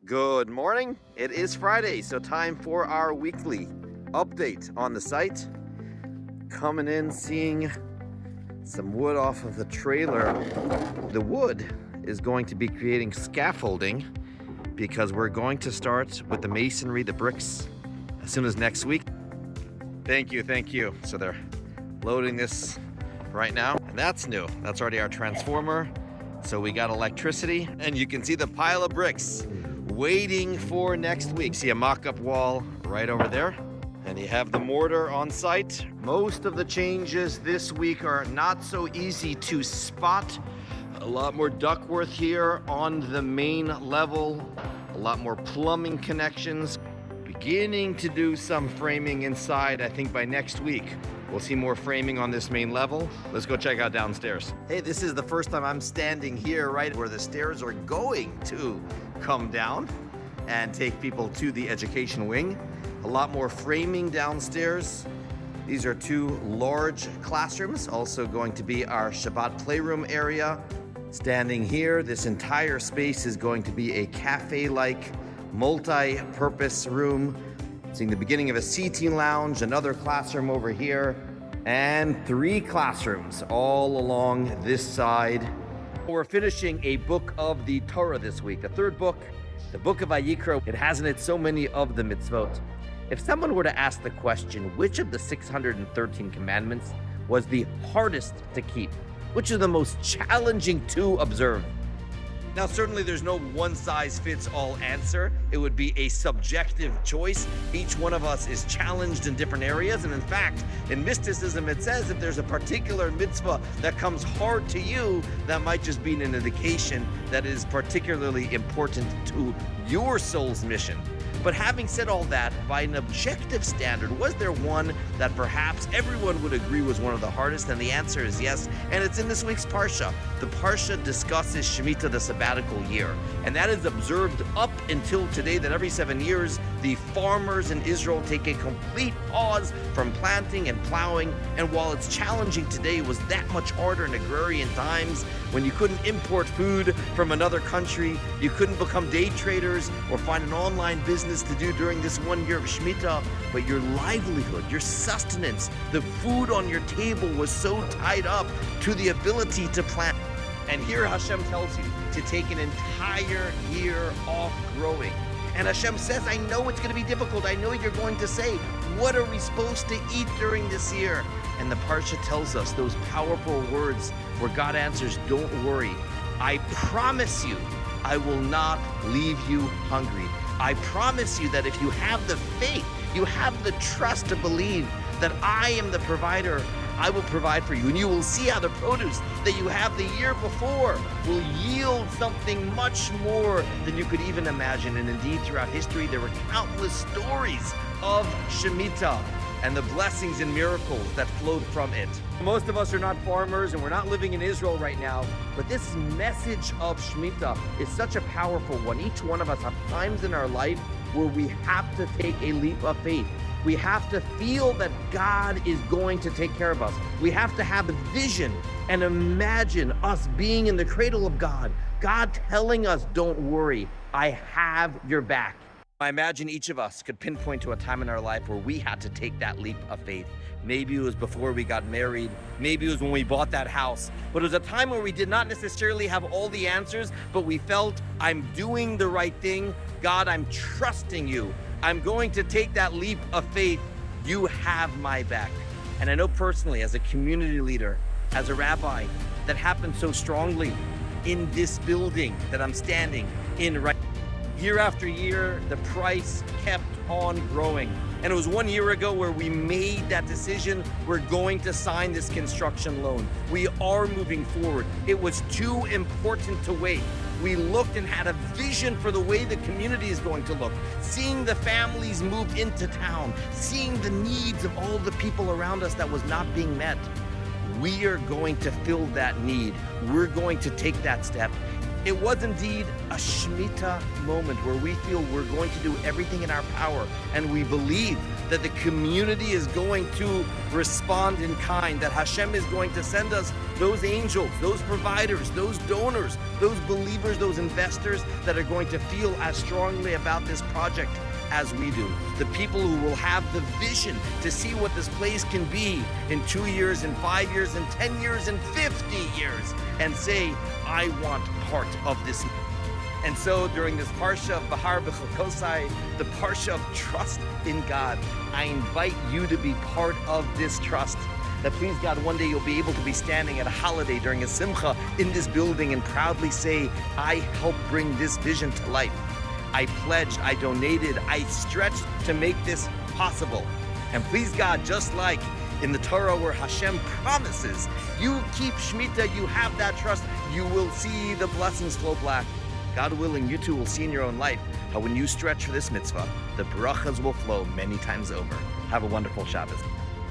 Good morning. It is Friday, so time for our weekly update on the site. Coming in, seeing some wood off of the trailer. The wood is going to be creating scaffolding because we're going to start with the masonry, the bricks, as soon as next week. Thank you. So they're loading this right now, and that's new. That's already our transformer. So we got electricity, and you can see the pile of bricks waiting for next week. See a mock-up wall right over there, and you have the mortar on site. Most of the changes this week are not so easy to spot. A lot more ductwork here on the main level, a lot more plumbing connections. Beginning to do some framing inside. I think by next week we'll see more framing on this main level. Let's go check out downstairs. Hey, this is the first time I'm standing here right where the stairs are going to come down and take people to the education wing. A lot more framing downstairs. These are two large classrooms, also going to be our Shabbat playroom area. Standing here, this entire space is going to be a cafe-like multi-purpose room. Seeing the beginning of a seating lounge, another classroom over here, and 3 classrooms all along this side. We're finishing a book of the Torah this week, the third book, the book of Iyar. It has in it so many of the mitzvot. If someone were to ask the question, which of the 613 commandments was the hardest to keep? Which are the most challenging to observe? Now, certainly there's no one-size-fits-all answer. It would be a subjective choice. Each one of us is challenged in different areas. And in fact, in mysticism, it says if there's a particular mitzvah that comes hard to you, that might just be an indication that is particularly important to your soul's mission. But having said all that, by an objective standard, was there one that perhaps everyone would agree was one of the hardest? And the answer is yes, and it's in this week's Parsha. The Parsha discusses Shemitah, the sabbatical year, and that is observed up until today, that every 7 years, the farmers in Israel take a complete pause from planting and plowing. And while it's challenging today, it was that much harder in agrarian times when you couldn't import food from another country, you couldn't become day traders or find an online business to do during this 1 year of Shemitah, but your livelihood, your sustenance, the food on your table was so tied up to the ability to plant. And here Hashem tells you to take an entire year off growing. And Hashem says, I know it's going to be difficult. I know you're going to say, what are we supposed to eat during this year? And the Parsha tells us those powerful words where God answers, don't worry. I promise you, I will not leave you hungry. I promise you that if you have the faith, you have the trust to believe that I am the provider, I will provide for you. And you will see how the produce that you have the year before will yield something much more than you could even imagine. And indeed, throughout history, there were countless stories of Shemitah and the blessings and miracles that flowed from it. Most of us are not farmers and we're not living in Israel right now, but this message of Shemitah is such a powerful one. Each one of us have times in our life where we have to take a leap of faith. We have to feel that God is going to take care of us. We have to have a vision and imagine us being in the cradle of God. God telling us, don't worry, I have your back. I imagine each of us could pinpoint to a time in our life where we had to take that leap of faith. Maybe it was before we got married. Maybe it was when we bought that house. But it was a time where we did not necessarily have all the answers, but we felt, I'm doing the right thing. God, I'm trusting you. I'm going to take that leap of faith. You have my back. And I know personally, as a community leader, as a rabbi, that happened so strongly in this building that I'm standing in right now. Year after year, the price kept on growing. And it was 1 year ago where we made that decision. We're going to sign this construction loan. We are moving forward. It was too important to wait. We looked and had a vision for the way the community is going to look. Seeing the families move into town, seeing the needs of all the people around us that was not being met. We are going to fill that need. We're going to take that step. It was indeed a Shemitah moment where we feel we're going to do everything in our power, and we believe that the community is going to respond in kind, that Hashem is going to send us those angels, those providers, those donors, those believers, those investors that are going to feel as strongly about this project as we do. The people who will have the vision to see what this place can be in 2 years, in 5 years, in 10 years, in 50 years, and say, I want part of this. And so during this Parsha of Behar, Bechukosai, the Parsha of trust in God, I invite you to be part of this trust. That please God, one day you'll be able to be standing at a holiday during a simcha in this building and proudly say, I helped bring this vision to life. I pledged, I donated, I stretched to make this possible. And please God, just like in the Torah where Hashem promises, you keep Shemitah, you have that trust, you will see the blessings flow back. God willing, you too will see in your own life how when you stretch for this mitzvah, the brachas will flow many times over. Have a wonderful Shabbos.